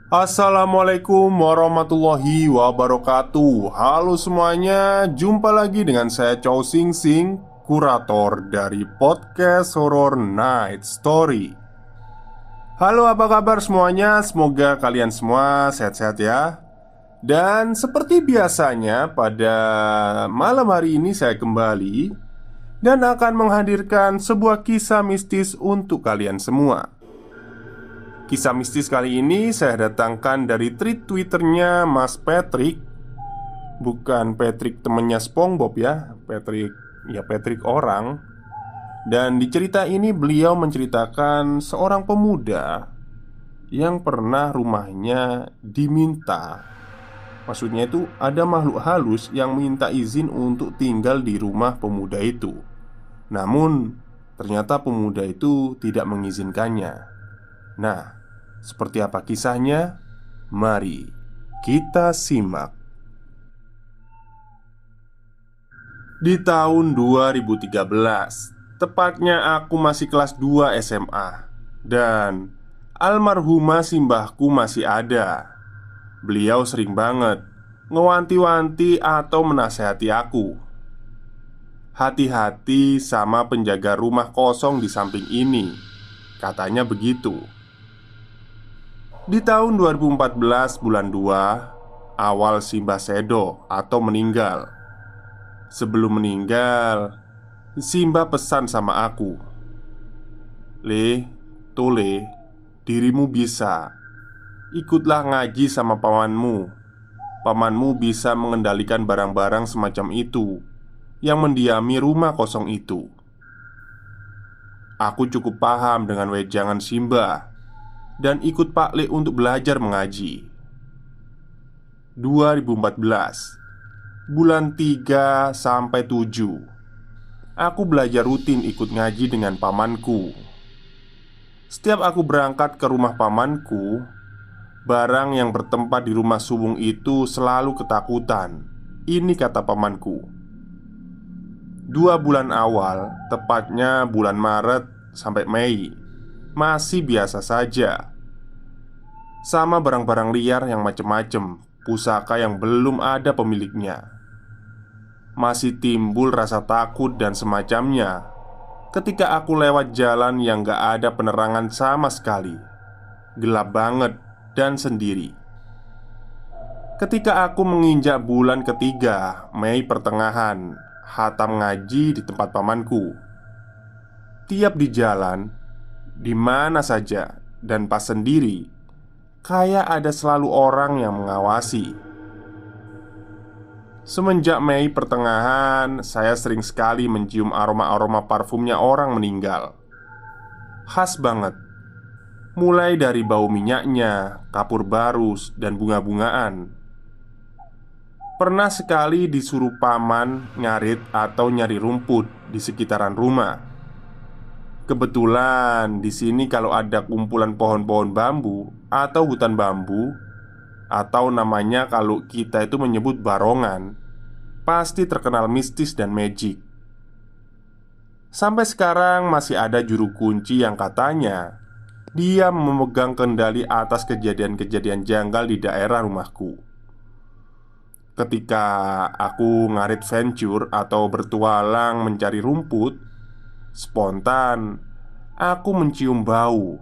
Assalamualaikum warahmatullahi wabarakatuh. Halo semuanya, jumpa lagi dengan saya Chow Sing Sing, kurator dari podcast Horror Night Story. Halo, apa kabar semuanya? Semoga kalian semua sehat-sehat ya. Dan seperti biasanya, pada malam hari ini saya kembali dan akan menghadirkan sebuah kisah mistis untuk kalian semua. Kisah mistis kali ini saya datangkan dari tweet Twitternya Mas Patrick. Bukan Patrick temennya SpongeBob ya, Patrick, ya Patrick orang. Dan di cerita ini beliau menceritakan seorang pemuda yang pernah rumahnya diminta. Maksudnya itu ada makhluk halus yang minta izin untuk tinggal di rumah pemuda itu. Namun ternyata pemuda itu tidak mengizinkannya. Nah, seperti apa kisahnya? Mari kita simak. Di tahun 2013, tepatnya aku masih kelas 2 SMA, dan almarhumah simbahku masih ada. Beliau sering banget ngewanti-wanti atau menasehati aku. "Hati-hati sama penjaga rumah kosong di samping ini," katanya begitu. Di tahun 2014 bulan 2, awal Simbah Sedo atau meninggal. Sebelum meninggal, Simbah pesan sama aku, Tole, dirimu bisa. Ikutlah ngaji sama pamanmu. Pamanmu bisa mengendalikan barang-barang semacam itu yang mendiami rumah kosong itu." Aku cukup paham dengan wejangan Simbah dan ikut Pak Le untuk belajar mengaji. 2014 bulan 3 sampai 7, aku belajar rutin ikut ngaji dengan pamanku. Setiap aku berangkat ke rumah pamanku, barang yang bertempat di rumah subung itu selalu ketakutan. Ini kata pamanku. 2 bulan awal, tepatnya bulan Maret sampai Mei, masih biasa saja. Sama barang-barang liar yang macem-macem, pusaka yang belum ada pemiliknya. Masih timbul rasa takut dan semacamnya ketika aku lewat jalan yang gak ada penerangan sama sekali. Gelap banget dan sendiri. Ketika aku menginjak bulan ketiga, Mei pertengahan, khatam ngaji di tempat pamanku. Tiap di jalan, di mana saja, dan pas sendiri, kayak ada selalu orang yang mengawasi. Semenjak Mei pertengahan, saya sering sekali mencium aroma-aroma parfumnya orang meninggal. Khas banget. Mulai dari bau minyaknya, kapur barus, dan bunga-bungaan. Pernah sekali disuruh paman ngarit atau nyari rumput di sekitaran rumah. Kebetulan di sini kalau ada kumpulan pohon-pohon bambu atau hutan bambu, atau namanya kalau kita itu menyebut barongan, pasti terkenal mistis dan magic. Sampai sekarang masih ada juru kunci yang katanya dia memegang kendali atas kejadian-kejadian janggal di daerah rumahku. Ketika aku ngarit venture atau bertualang mencari rumput, spontan aku mencium bau,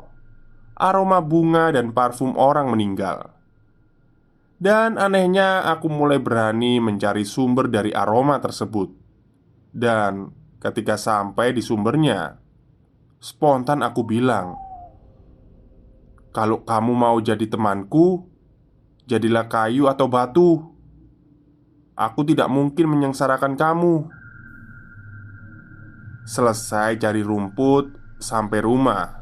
aroma bunga dan parfum orang meninggal. Dan anehnya aku mulai berani mencari sumber dari aroma tersebut. Dan ketika sampai di sumbernya, spontan aku bilang, "Kalau kamu mau jadi temanku, jadilah kayu atau batu. Aku tidak mungkin menyengsarakan kamu." Selesai cari rumput, sampai rumah.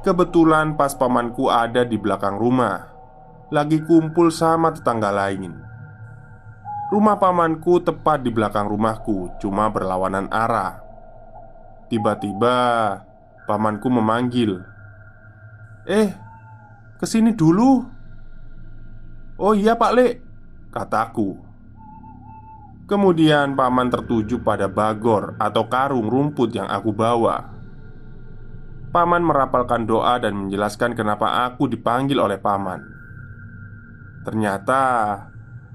Kebetulan pas pamanku ada di belakang rumah, lagi kumpul sama tetangga lain. Rumah pamanku tepat di belakang rumahku, cuma berlawanan arah. Tiba-tiba pamanku memanggil, kesini dulu." "Oh iya Pak Le," kataku. Kemudian paman tertuju pada bagor atau karung rumput yang aku bawa. Paman merapalkan doa dan menjelaskan kenapa aku dipanggil oleh paman. Ternyata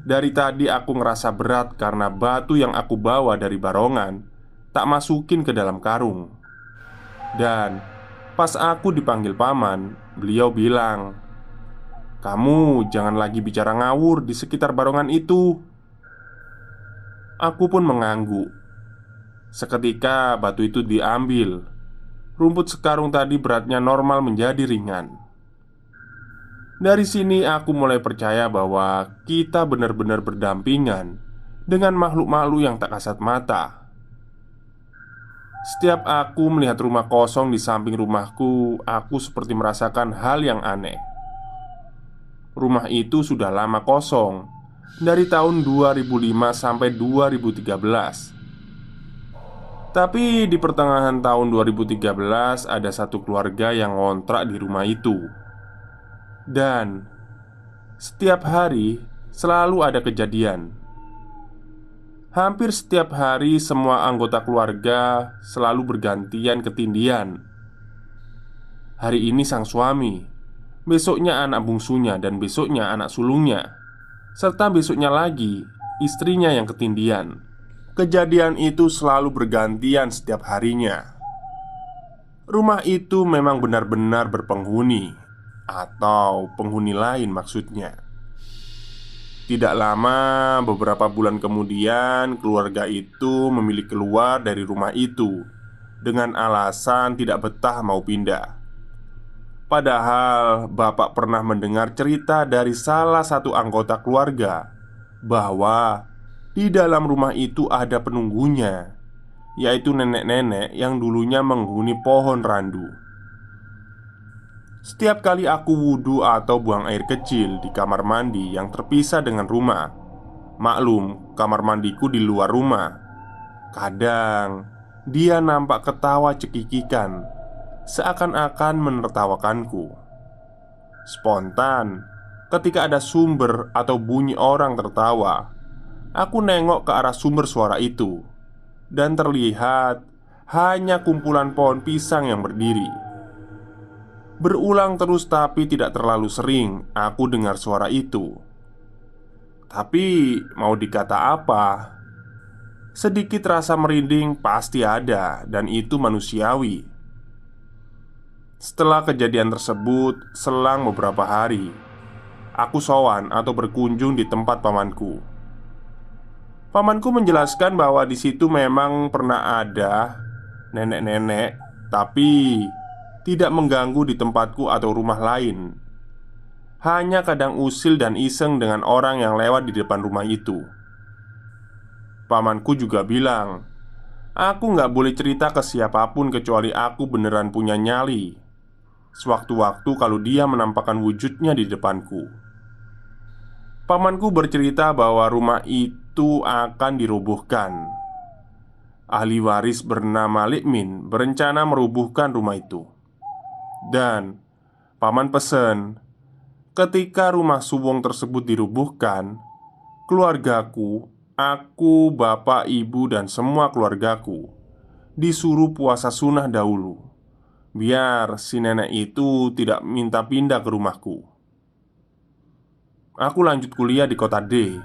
dari tadi aku ngerasa berat karena batu yang aku bawa dari Barongan tak masukin ke dalam karung. Dan pas aku dipanggil paman, beliau bilang, "Kamu jangan lagi bicara ngawur di sekitar Barongan itu." Aku pun mengangguk. Seketika batu itu diambil. Rumput sekarung tadi beratnya normal menjadi ringan. Dari sini aku mulai percaya bahwa kita benar-benar berdampingan dengan makhluk-makhluk yang tak kasat mata. Setiap aku melihat rumah kosong di samping rumahku, aku seperti merasakan hal yang aneh. Rumah itu sudah lama kosong, dari tahun 2005 sampai 2013. Tapi di pertengahan tahun 2013 ada satu keluarga yang ngontrak di rumah itu. Dan setiap hari selalu ada kejadian. Hampir setiap hari semua anggota keluarga selalu bergantian ketindihan. Hari ini sang suami, besoknya anak bungsunya, dan besoknya anak sulungnya, serta besoknya lagi istrinya yang ketindihan. Kejadian itu selalu bergantian setiap harinya. Rumah itu memang benar-benar berpenghuni, atau penghuni lain maksudnya. Tidak lama, beberapa bulan kemudian, keluarga itu memilih keluar dari rumah itu dengan alasan tidak betah mau pindah. Padahal bapak pernah mendengar cerita dari salah satu anggota keluarga bahwa di dalam rumah itu ada penunggunya, yaitu nenek-nenek yang dulunya menghuni pohon randu. Setiap kali aku wudhu atau buang air kecil di kamar mandi yang terpisah dengan rumah, maklum, kamar mandiku di luar rumah, kadang dia nampak ketawa cekikikan, seakan-akan menertawakanku. Spontan, ketika ada sumber atau bunyi orang tertawa, aku nengok ke arah sumber suara itu, dan terlihat hanya kumpulan pohon pisang yang berdiri. Berulang terus tapi tidak terlalu sering aku dengar suara itu. Tapi mau dikata apa, sedikit rasa merinding pasti ada, dan itu manusiawi. Setelah kejadian tersebut, selang beberapa hari, aku sowan atau berkunjung di tempat pamanku. Pamanku menjelaskan bahwa di situ memang pernah ada nenek-nenek, tapi tidak mengganggu di tempatku atau rumah lain. Hanya kadang usil dan iseng dengan orang yang lewat di depan rumah itu. Pamanku juga bilang, aku nggak boleh cerita ke siapapun kecuali aku beneran punya nyali. Sewaktu-waktu kalau dia menampakkan wujudnya di depanku. Pamanku bercerita bahwa rumah itu akan dirobohkan. Ahli waris bernama Likmin berencana merobohkan rumah itu. Dan paman pesen, ketika rumah Suwong tersebut dirubuhkan, keluargaku, aku, bapak, ibu, dan semua keluargaku disuruh puasa sunnah dahulu, biar si nenek itu tidak minta pindah ke rumahku. Aku lanjut kuliah di kota D.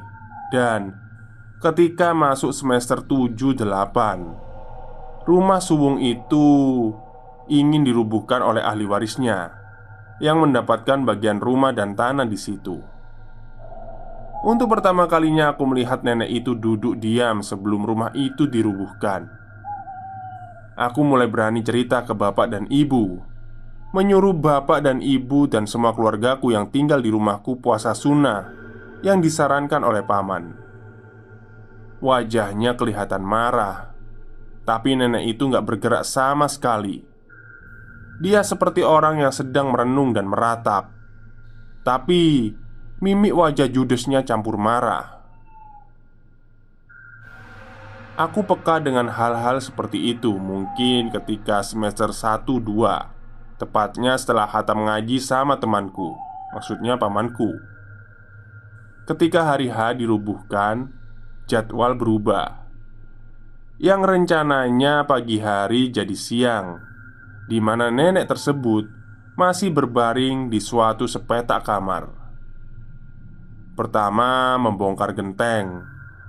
Dan ketika masuk semester 7-8, rumah Suwong itu ingin dirubuhkan oleh ahli warisnya yang mendapatkan bagian rumah dan tanah di situ. Untuk pertama kalinya aku melihat nenek itu duduk diam sebelum rumah itu dirubuhkan. Aku mulai berani cerita ke bapak dan ibu, menyuruh bapak dan ibu dan semua keluargaku yang tinggal di rumahku puasa sunnah yang disarankan oleh paman. Wajahnya kelihatan marah, tapi nenek itu gak bergerak sama sekali. Dia seperti orang yang sedang merenung dan meratap. Tapi mimik wajah judesnya campur marah. Aku peka dengan hal-hal seperti itu mungkin ketika semester 1-2, tepatnya setelah khatam ngaji sama temanku, maksudnya pamanku. Ketika hari H dirubuhkan, jadwal berubah. Yang rencananya pagi hari jadi siang, di mana nenek tersebut masih berbaring di suatu sepetak kamar. Pertama, membongkar genteng.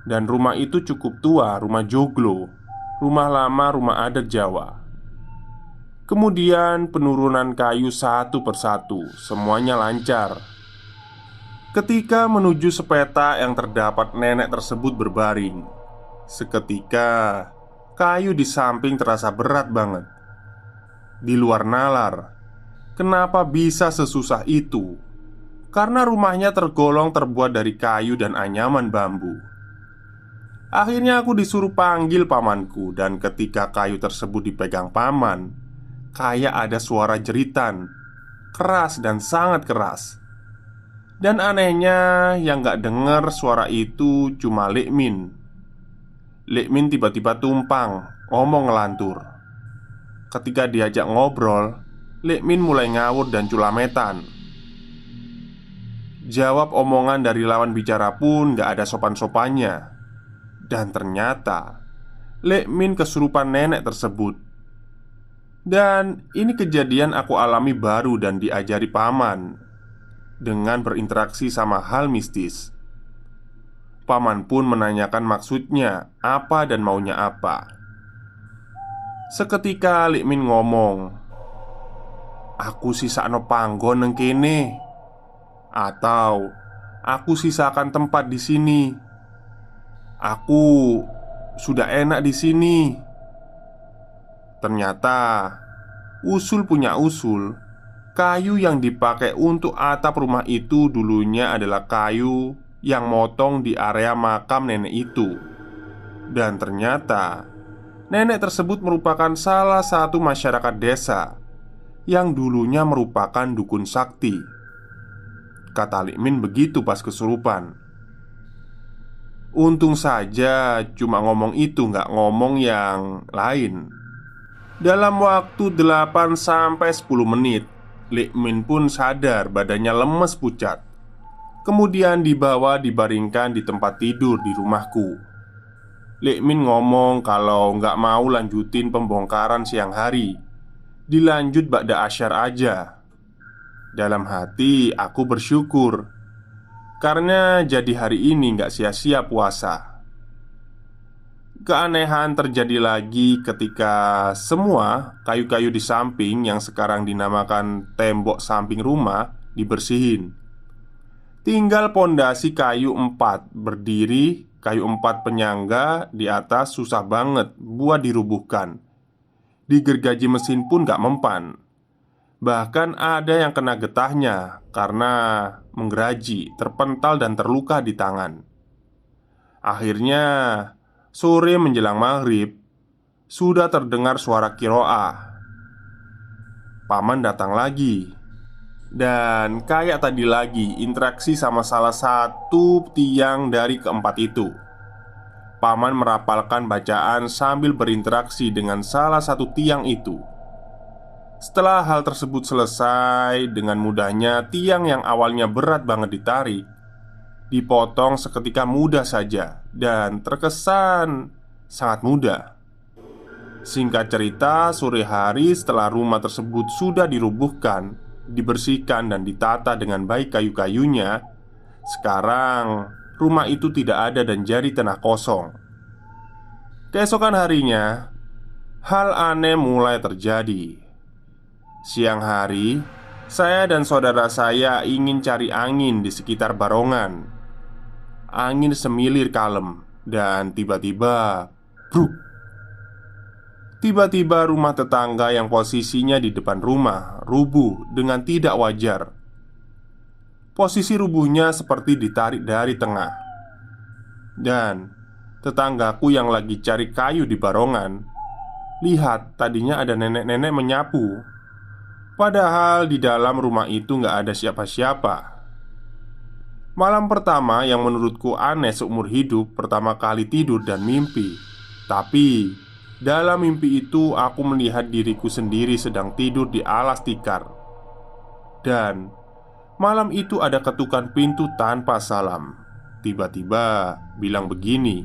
Dan rumah itu cukup tua, rumah joglo, rumah lama, rumah adat Jawa. Kemudian penurunan kayu satu persatu, semuanya lancar. Ketika menuju sepeta yang terdapat nenek tersebut berbaring, seketika kayu di samping terasa berat banget. Di luar nalar, kenapa bisa sesusah itu? Karena rumahnya tergolong terbuat dari kayu dan anyaman bambu. Akhirnya aku disuruh panggil pamanku. Dan ketika kayu tersebut dipegang paman, kayak ada suara jeritan keras dan sangat keras. Dan anehnya yang gak denger suara itu cuma Lekmin. Lekmin tiba-tiba tumpang, ngomong ngelantur. Ketika diajak ngobrol, Lekmin mulai ngawur dan culametan. Jawab omongan dari lawan bicara pun gak ada sopan-sopannya. Dan ternyata Lekmin kesurupan nenek tersebut. Dan ini kejadian aku alami baru dan diajari paman dengan berinteraksi sama hal mistis. Paman pun menanyakan maksudnya apa dan maunya apa. Seketika Lekmin ngomong, "Aku sisakno panggon nang kene," atau "Aku sisakan tempat di sini. Aku sudah enak di sini." Ternyata usul punya usul. Kayu yang dipakai untuk atap rumah itu dulunya adalah kayu yang motong di area makam nenek itu. Dan ternyata nenek tersebut merupakan salah satu masyarakat desa yang dulunya merupakan dukun sakti. Kata Lekmin begitu pas kesurupan. Untung saja cuma ngomong itu, nggak ngomong yang lain. Dalam waktu 8-10 menit, Lekmin pun sadar badannya lemes pucat. Kemudian dibawa dibaringkan di tempat tidur di rumahku. Lekmin ngomong kalau nggak mau lanjutin pembongkaran siang hari, dilanjut ba'da asyar aja. Dalam hati aku bersyukur karena jadi hari ini nggak sia-sia puasa. Keanehan terjadi lagi ketika semua kayu-kayu di samping yang sekarang dinamakan tembok samping rumah dibersihin. Tinggal pondasi kayu 4 berdiri, kayu 4 penyangga di atas susah banget buat dirubuhkan. Digergaji mesin pun gak mempan. Bahkan ada yang kena getahnya karena menggeraji, terpental dan terluka di tangan. Akhirnya sore menjelang maghrib, sudah terdengar suara kiroah. Paman datang lagi. Dan kayak tadi lagi, interaksi sama salah satu tiang dari keempat itu. Paman merapalkan bacaan sambil berinteraksi dengan salah satu tiang itu. Setelah hal tersebut selesai, dengan mudahnya tiang yang awalnya berat banget ditarik, dipotong seketika mudah saja dan terkesan sangat mudah. Singkat cerita, sore hari setelah rumah tersebut sudah dirubuhkan, dibersihkan dan ditata dengan baik kayu-kayunya, sekarang rumah itu tidak ada dan jadi tanah kosong. Keesokan harinya, hal aneh mulai terjadi. Siang hari, saya dan saudara saya ingin cari angin di sekitar Barongan. Angin semilir kalem dan tiba-tiba bruk. Tiba-tiba rumah tetangga yang posisinya di depan rumah rubuh dengan tidak wajar. Posisi rubuhnya seperti ditarik dari tengah. Dan tetanggaku yang lagi cari kayu di Barongan lihat tadinya ada nenek-nenek menyapu. Padahal di dalam rumah itu nggak ada siapa-siapa. Malam pertama yang menurutku aneh seumur hidup, pertama kali tidur dan mimpi. Tapi dalam mimpi itu aku melihat diriku sendiri sedang tidur di alas tikar. Dan malam itu ada ketukan pintu tanpa salam. Tiba-tiba bilang begini,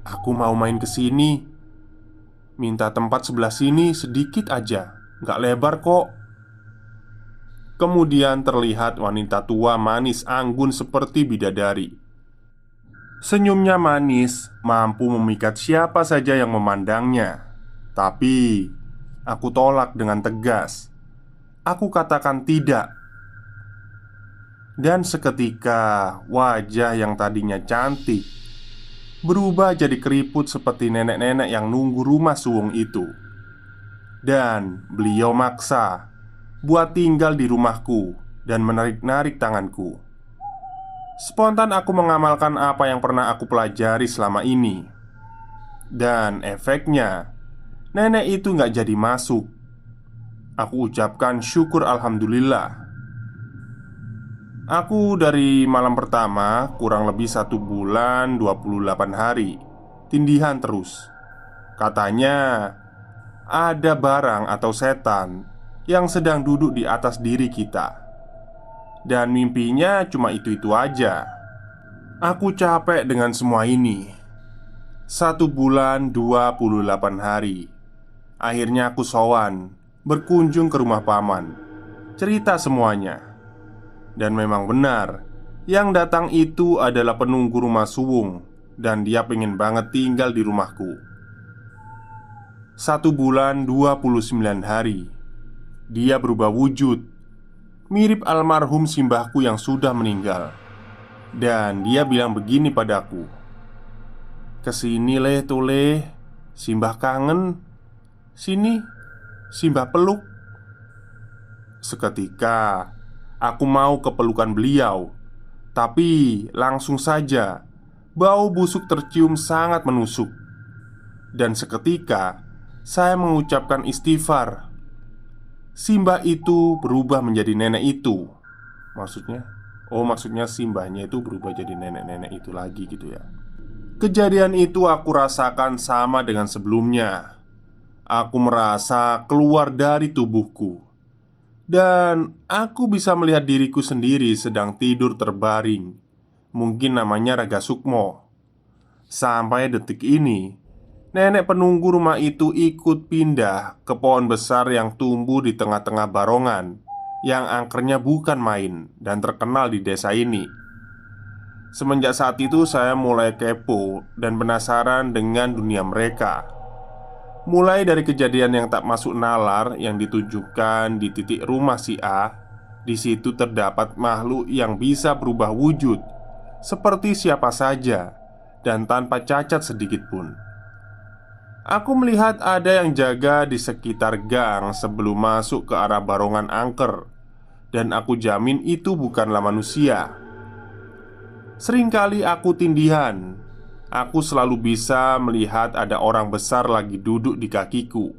"Aku mau main ke sini. Minta tempat sebelah sini sedikit aja, nggak lebar kok." Kemudian terlihat wanita tua manis anggun seperti bidadari. Senyumnya manis, mampu memikat siapa saja yang memandangnya. Tapi aku tolak dengan tegas. Aku katakan tidak. Dan seketika wajah yang tadinya cantik berubah jadi keriput seperti nenek-nenek yang nunggu rumah suwung itu. Dan beliau maksa buat tinggal di rumahku dan menarik-narik tanganku. Spontan aku mengamalkan apa yang pernah aku pelajari selama ini. Dan efeknya, nenek itu gak jadi masuk. Aku ucapkan syukur alhamdulillah. Aku dari malam pertama kurang lebih 1 bulan 28 hari tindihan terus. Katanya ada barang atau setan yang sedang duduk di atas diri kita. Dan mimpinya cuma itu-itu aja. Aku capek dengan semua ini. 1 bulan 28 hari. Akhirnya aku sowan, berkunjung ke rumah paman, cerita semuanya. Dan memang benar, yang datang itu adalah penunggu rumah suwung. Dan dia pengen banget tinggal di rumahku. 1 bulan 29 hari. Dia berubah wujud, mirip almarhum simbahku yang sudah meninggal. Dan dia bilang begini padaku, "Kesini leh toleh, simbah kangen. Sini, simbah peluk." Seketika aku mau ke pelukan beliau. Tapi langsung saja bau busuk tercium sangat menusuk. Dan seketika saya mengucapkan istighfar. Simbah itu berubah menjadi nenek itu. Maksudnya? Oh, maksudnya simbahnya itu berubah jadi nenek-nenek itu lagi gitu ya. Kejadian itu aku rasakan sama dengan sebelumnya. Aku merasa keluar dari tubuhku. Dan aku bisa melihat diriku sendiri sedang tidur terbaring. Mungkin namanya Raga Sukmo. Sampai detik ini, nenek penunggu rumah itu ikut pindah ke pohon besar yang tumbuh di tengah-tengah barongan, yang angkernya bukan main dan terkenal di desa ini. Semenjak saat itu saya mulai kepo dan penasaran dengan dunia mereka. Mulai dari kejadian yang tak masuk nalar yang ditunjukkan di titik rumah si A. Di situ terdapat makhluk yang bisa berubah wujud seperti siapa saja dan tanpa cacat sedikit pun. Aku melihat ada yang jaga di sekitar gang sebelum masuk ke arah barongan angker. Dan aku jamin itu bukanlah manusia. Seringkali aku tindihan. Aku selalu bisa melihat ada orang besar lagi duduk di kakiku.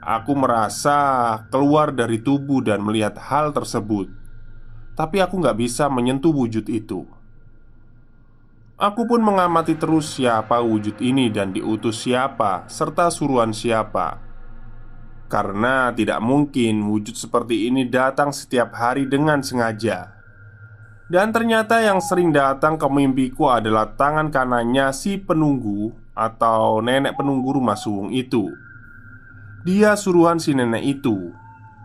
Aku merasa keluar dari tubuh dan melihat hal tersebut. Tapi aku gak bisa menyentuh wujud itu. Aku pun mengamati terus siapa wujud ini dan diutus siapa, serta suruhan siapa. Karena tidak mungkin wujud seperti ini datang setiap hari dengan sengaja. Dan ternyata yang sering datang ke mimpiku adalah tangan kanannya si penunggu atau nenek penunggu rumah suwung itu. Dia suruhan si nenek itu.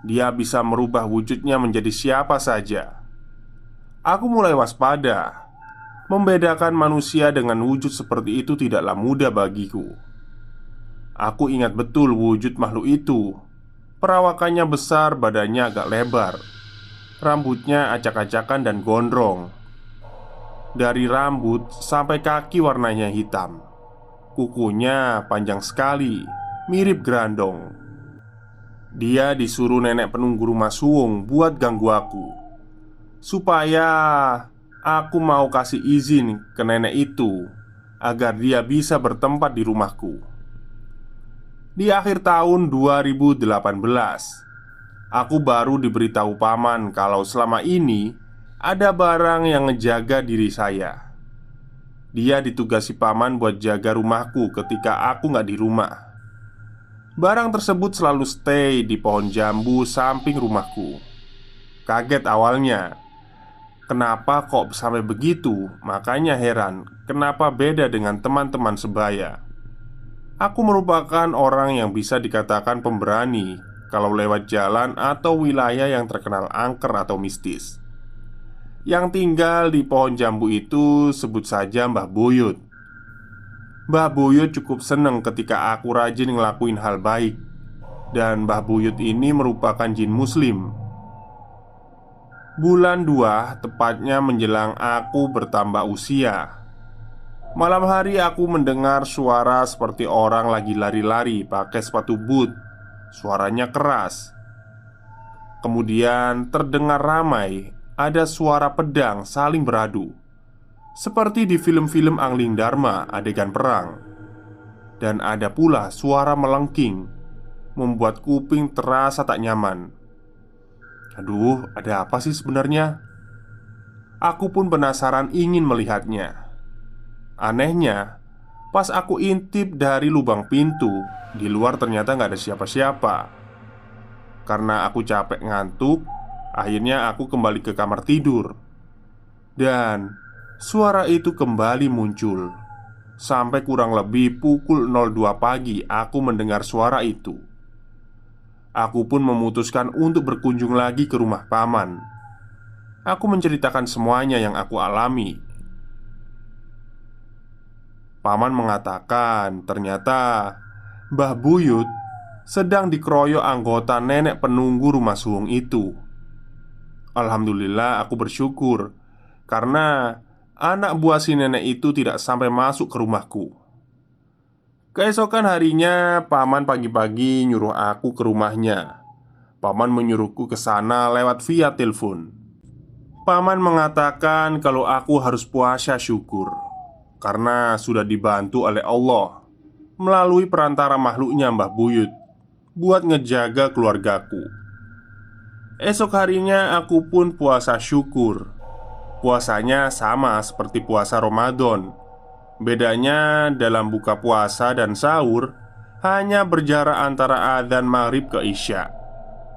Dia bisa merubah wujudnya menjadi siapa saja. Aku mulai waspada. Membedakan manusia dengan wujud seperti itu tidaklah mudah bagiku. Aku ingat betul wujud makhluk itu. Perawakannya besar, badannya agak lebar. Rambutnya acak-acakan dan gondrong. Dari rambut sampai kaki warnanya hitam. Kukunya panjang sekali, mirip gerandong. Dia disuruh nenek penunggu rumah suwung buat ganggu aku, supaya aku mau kasih izin ke nenek itu agar dia bisa bertempat di rumahku. Di akhir tahun 2018, aku baru diberitahu paman kalau selama ini ada barang yang ngejaga diri saya. Dia ditugasi paman buat jaga rumahku ketika aku nggak di rumah. Barang tersebut selalu stay di pohon jambu samping rumahku. Kaget awalnya. Kenapa kok sampai begitu? Makanya heran, kenapa beda dengan teman-teman sebaya. Aku merupakan orang yang bisa dikatakan pemberani kalau lewat jalan atau wilayah yang terkenal angker atau mistis. Yang tinggal di pohon jambu itu sebut saja Mbah Buyut. Mbah Buyut cukup seneng ketika aku rajin ngelakuin hal baik. Dan Mbah Buyut ini merupakan jin muslim. Bulan 2, tepatnya menjelang aku bertambah usia. Malam hari aku mendengar suara seperti orang lagi lari-lari pakai sepatu boot. Suaranya keras. Kemudian terdengar ramai ada suara pedang saling beradu, seperti di film-film Angling Dharma adegan perang. Dan ada pula suara melengking, membuat kuping terasa tak nyaman. Aduh, ada apa sih sebenarnya? Aku pun penasaran ingin melihatnya. Anehnya, pas aku intip dari lubang pintu, di luar ternyata nggak ada siapa-siapa. Karena aku capek ngantuk, akhirnya aku kembali ke kamar tidur. Dan suara itu kembali muncul. Sampai kurang lebih pukul 02 pagi aku mendengar suara itu. Aku pun memutuskan untuk berkunjung lagi ke rumah paman. Aku menceritakan semuanya yang aku alami. Paman mengatakan ternyata Mbah Buyut sedang dikeroyok anggota nenek penunggu rumah suwung itu. Alhamdulillah aku bersyukur karena anak buah si nenek itu tidak sampai masuk ke rumahku. Keesokan harinya paman pagi-pagi nyuruh aku ke rumahnya. Paman menyuruhku ke sana lewat via telepon. Paman mengatakan kalau aku harus puasa syukur karena sudah dibantu oleh Allah melalui perantara makhluknya Mbah Buyut buat ngejaga keluargaku. Esok harinya aku pun puasa syukur. Puasanya sama seperti puasa Ramadan. Bedanya dalam buka puasa dan sahur hanya berjarak antara adzan maghrib ke isya.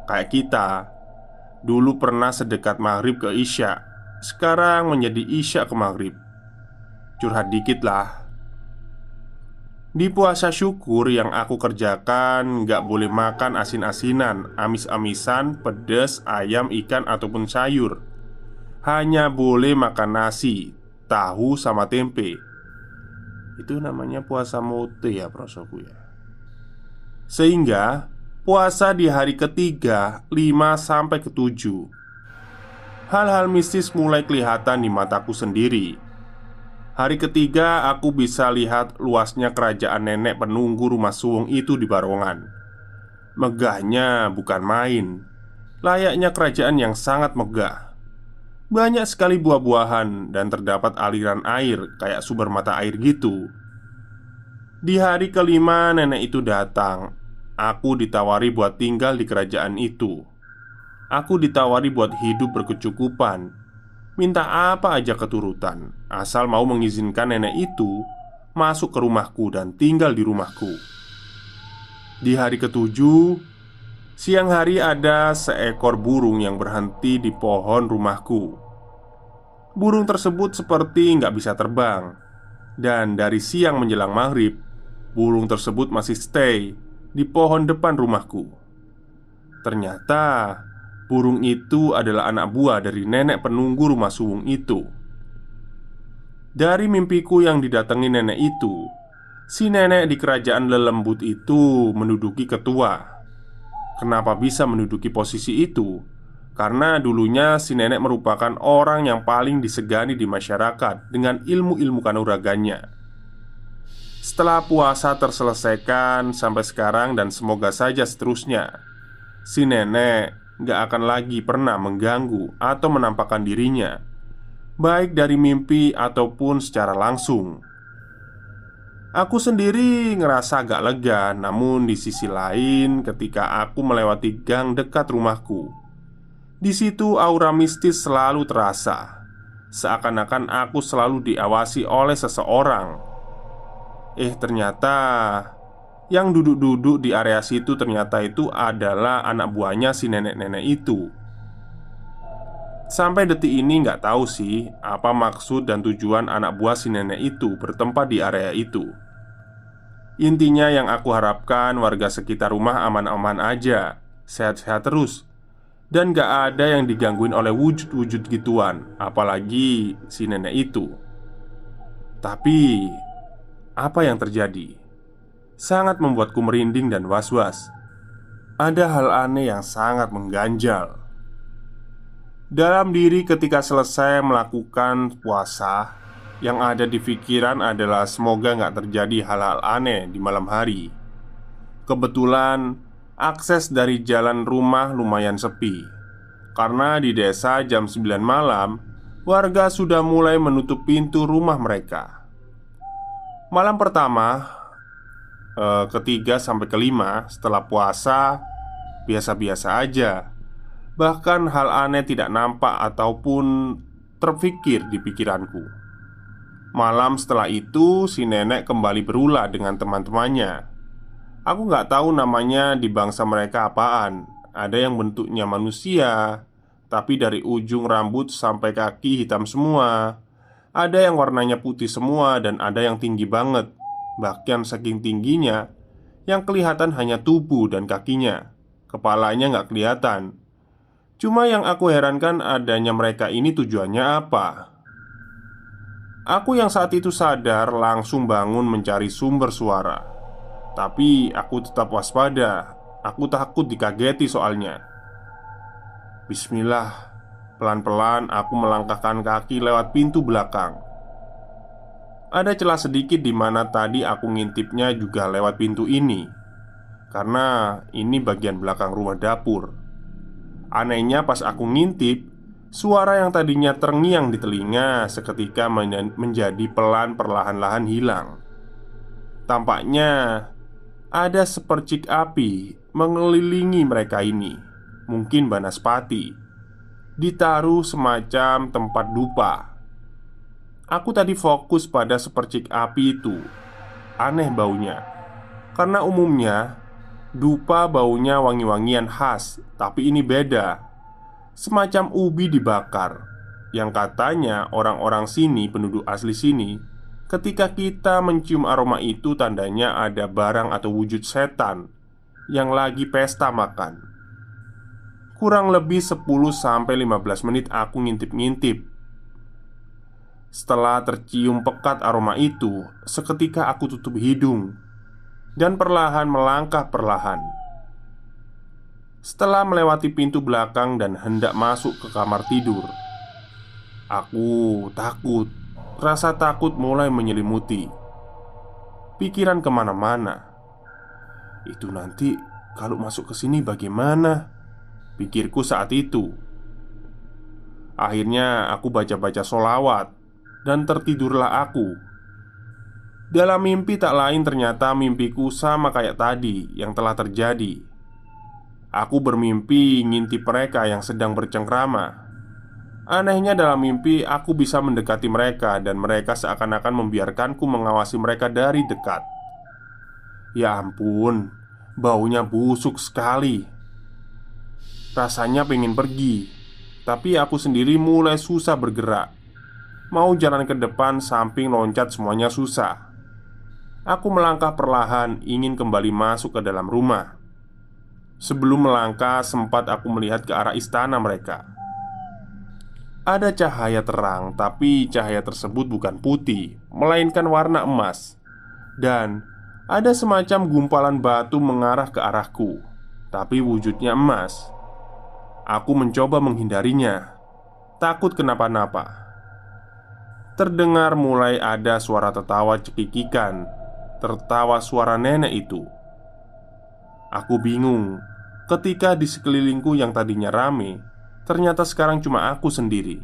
Kayak kita dulu pernah sedekat maghrib ke isya, sekarang menjadi isya ke maghrib. Curhat dikit lah. Di puasa syukur yang aku kerjakan gak boleh makan asin-asinan, amis-amisan, pedas, ayam, ikan, ataupun sayur. Hanya boleh makan nasi, tahu, sama tempe. Itu namanya puasa mote ya prosoku ya. Sehingga puasa di hari ketiga, 5 sampai ke-7, hal-hal mistis mulai kelihatan di mataku sendiri. Hari ketiga aku bisa lihat luasnya kerajaan nenek penunggu rumah suwung itu di Barongan. Megahnya bukan main. Layaknya kerajaan yang sangat megah. Banyak sekali buah-buahan dan terdapat aliran air kayak sumber mata air gitu. Di hari kelima nenek itu datang. Aku ditawari buat tinggal di kerajaan itu. Aku ditawari buat hidup berkecukupan. Minta apa aja keturutan, asal mau mengizinkan nenek itu masuk ke rumahku dan tinggal di rumahku. Di hari ketujuh, siang hari ada seekor burung yang berhenti di pohon rumahku. Burung tersebut seperti nggak bisa terbang. Dan dari siang menjelang maghrib, burung tersebut masih stay di pohon depan rumahku. Ternyata burung itu adalah anak buah dari nenek penunggu rumah suwung itu. Dari mimpiku yang didatangi nenek itu, si nenek di kerajaan lelembut itu menduduki ketua. Kenapa bisa menduduki posisi itu? Karena dulunya si nenek merupakan orang yang paling disegani di masyarakat dengan ilmu-ilmu kanuragannya. Setelah puasa terselesaikan sampai sekarang dan semoga saja seterusnya, si nenek gak akan lagi pernah mengganggu atau menampakkan dirinya, baik dari mimpi ataupun secara langsung. Aku sendiri ngerasa agak lega. Namun di sisi lain, ketika aku melewati gang dekat rumahku, di situ aura mistis selalu terasa. Seakan-akan aku selalu diawasi oleh seseorang. Ternyata yang duduk-duduk di area situ ternyata itu adalah anak buahnya si nenek-nenek itu. Sampai detik ini nggak tahu sih apa maksud dan tujuan anak buah si nenek itu bertempat di area itu. Intinya yang aku harapkan warga sekitar rumah aman-aman aja, sehat-sehat terus. Dan gak ada yang digangguin oleh wujud-wujud gituan, apalagi si nenek itu. Tapi, apa yang terjadi? Sangat membuatku merinding dan was-was. Ada hal aneh yang sangat mengganjal dalam diri ketika selesai melakukan puasa. Yang ada di pikiran adalah semoga gak terjadi hal-hal aneh di malam hari. Kebetulan akses dari jalan rumah lumayan sepi, karena di desa jam 9 malam warga sudah mulai menutup pintu rumah mereka. Malam pertama, ketiga sampai kelima setelah puasa biasa-biasa aja. Bahkan hal aneh tidak nampak ataupun terfikir di pikiranku. Malam setelah itu si nenek kembali berulah dengan teman-temannya. Aku nggak tahu namanya di bangsa mereka apaan. Ada yang bentuknya manusia, tapi dari ujung rambut sampai kaki hitam semua. Ada yang warnanya putih semua dan ada yang tinggi banget. Bahkan saking tingginya, yang kelihatan hanya tubuh dan kakinya. Kepalanya nggak kelihatan. Cuma yang aku herankan adanya mereka ini tujuannya apa? Aku yang saat itu sadar langsung bangun mencari sumber suara. Tapi aku tetap waspada. Aku takut dikageti soalnya. Bismillah. Pelan-pelan aku melangkahkan kaki lewat pintu belakang. Ada celah sedikit di mana tadi aku ngintipnya juga lewat pintu ini, karena ini bagian belakang rumah dapur. Anehnya pas aku ngintip, suara yang tadinya terngiang di telinga seketika menjadi pelan perlahan-lahan hilang. Tampaknya ada sepercik api mengelilingi mereka ini. Mungkin banaspati ditaruh semacam tempat dupa. Aku tadi fokus pada sepercik api itu. Aneh baunya. Karena umumnya dupa baunya wangi-wangian khas, tapi ini beda. Semacam ubi dibakar. Yang katanya orang-orang sini, penduduk asli sini, ketika kita mencium aroma itu tandanya ada barang atau wujud setan yang lagi pesta makan. Kurang lebih 10-15 menit aku ngintip-ngintip. Setelah tercium pekat aroma itu, seketika aku tutup hidung dan perlahan melangkah perlahan. Setelah melewati pintu belakang dan hendak masuk ke kamar tidur, aku takut. Rasa takut mulai menyelimuti. Pikiran kemana-mana. Itu nanti kalau masuk ke sini bagaimana? Pikirku saat itu. Akhirnya aku baca-baca sholawat dan tertidurlah aku. Dalam mimpi tak lain ternyata mimpiku sama kayak tadi yang telah terjadi. Aku bermimpi ngintip mereka yang sedang bercengkrama. Anehnya dalam mimpi aku bisa mendekati mereka dan mereka seakan-akan membiarkanku mengawasi mereka dari dekat. Ya ampun, baunya busuk sekali. Rasanya pengen pergi, tapi aku sendiri mulai susah bergerak. Mau jalan ke depan, samping, loncat semuanya susah. Aku melangkah perlahan ingin kembali masuk ke dalam rumah. Sebelum melangkah sempat aku melihat ke arah istana mereka. Ada cahaya terang, tapi cahaya tersebut bukan putih, melainkan warna emas. Dan ada semacam gumpalan batu mengarah ke arahku, tapi wujudnya emas. Aku mencoba menghindarinya, takut kenapa-napa. Terdengar mulai ada suara tertawa cekikikan, tertawa suara nenek itu. Aku bingung ketika di sekelilingku yang tadinya rame ternyata sekarang cuma aku sendiri.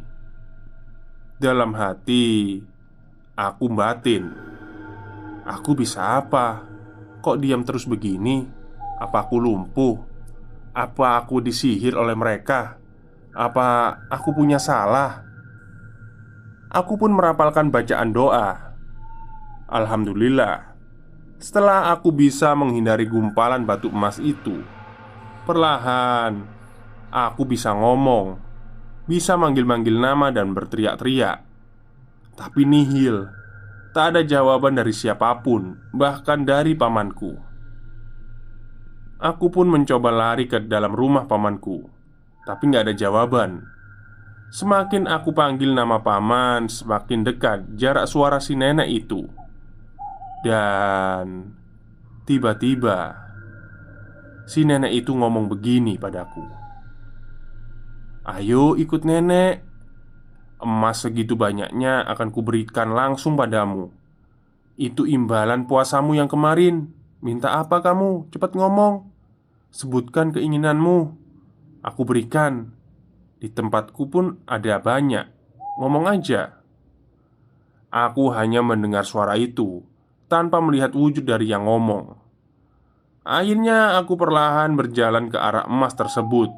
Dalam hati, aku batin, aku bisa apa? Kok diam terus begini? Apa aku lumpuh? Apa aku disihir oleh mereka? Apa aku punya salah? Aku pun merapalkan bacaan doa. Alhamdulillah, setelah aku bisa menghindari gumpalan batu emas itu, perlahan aku bisa ngomong, bisa manggil-manggil nama dan berteriak-teriak. Tapi nihil, tak ada jawaban dari siapapun, bahkan dari pamanku. Aku pun mencoba lari ke dalam rumah pamanku, tapi nggak ada jawaban. Semakin aku panggil nama paman, semakin dekat jarak suara si nenek itu. Dan tiba-tiba si nenek itu ngomong begini padaku, "Ayo ikut nenek. Emas segitu banyaknya akan kuberikan langsung padamu. Itu imbalan puasamu yang kemarin. Minta apa kamu? Cepat ngomong. Sebutkan keinginanmu. Aku berikan. Di tempatku pun ada banyak. Ngomong aja." Aku hanya mendengar suara itu tanpa melihat wujud dari yang ngomong. Akhirnya aku perlahan berjalan ke arah emas tersebut.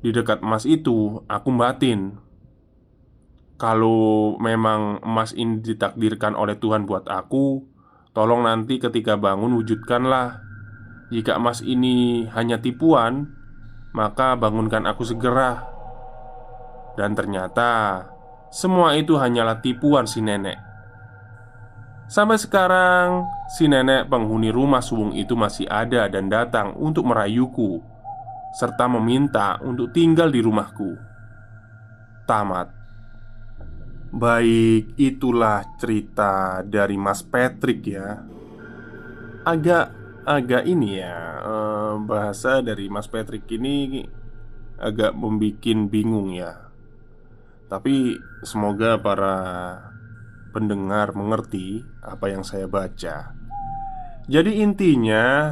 Di dekat emas itu, aku batin, kalau memang emas ini ditakdirkan oleh Tuhan buat aku, tolong nanti ketika bangun wujudkanlah. Jika emas ini hanya tipuan, maka bangunkan aku segera. Dan ternyata semua itu hanyalah tipuan si nenek. Sampai sekarang, si nenek penghuni rumah suwung itu masih ada dan datang untuk merayuku, serta meminta untuk tinggal di rumahku. Tamat. Baik, itulah cerita dari Mas Patrick ya. Agak ini ya, bahasa dari Mas Patrick ini agak membikin bingung ya. Tapi semoga para pendengar mengerti apa yang saya baca. Jadi intinya,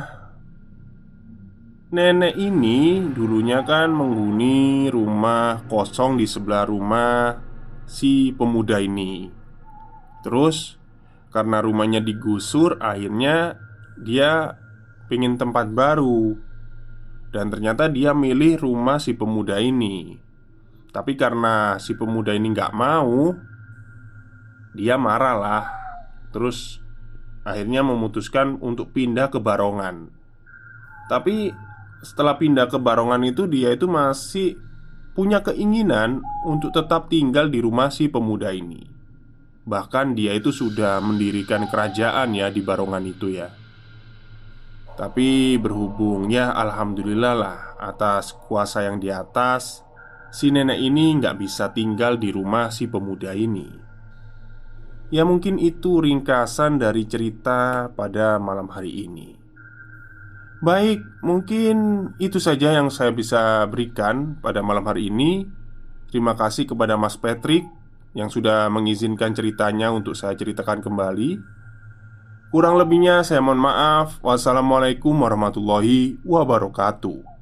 nenek ini dulunya kan menghuni rumah kosong di sebelah rumah si pemuda ini. Terus karena rumahnya digusur, akhirnya dia pengen tempat baru. Dan ternyata dia milih rumah si pemuda ini. Tapi karena si pemuda ini nggak mau, dia marah lah. Terus akhirnya memutuskan untuk pindah ke Barongan. Tapi setelah pindah ke Barongan itu, dia itu masih punya keinginan untuk tetap tinggal di rumah si pemuda ini. Bahkan dia itu sudah mendirikan kerajaan ya di Barongan itu ya. Tapi berhubung ya alhamdulillah lah, atas kuasa yang di atas, si nenek ini nggak bisa tinggal di rumah si pemuda ini. Ya mungkin itu ringkasan dari cerita pada malam hari ini. Baik, mungkin itu saja yang saya bisa berikan pada malam hari ini. Terima kasih kepada Mas Patrick yang sudah mengizinkan ceritanya untuk saya ceritakan kembali. Kurang lebihnya saya mohon maaf. Wassalamualaikum warahmatullahi wabarakatuh.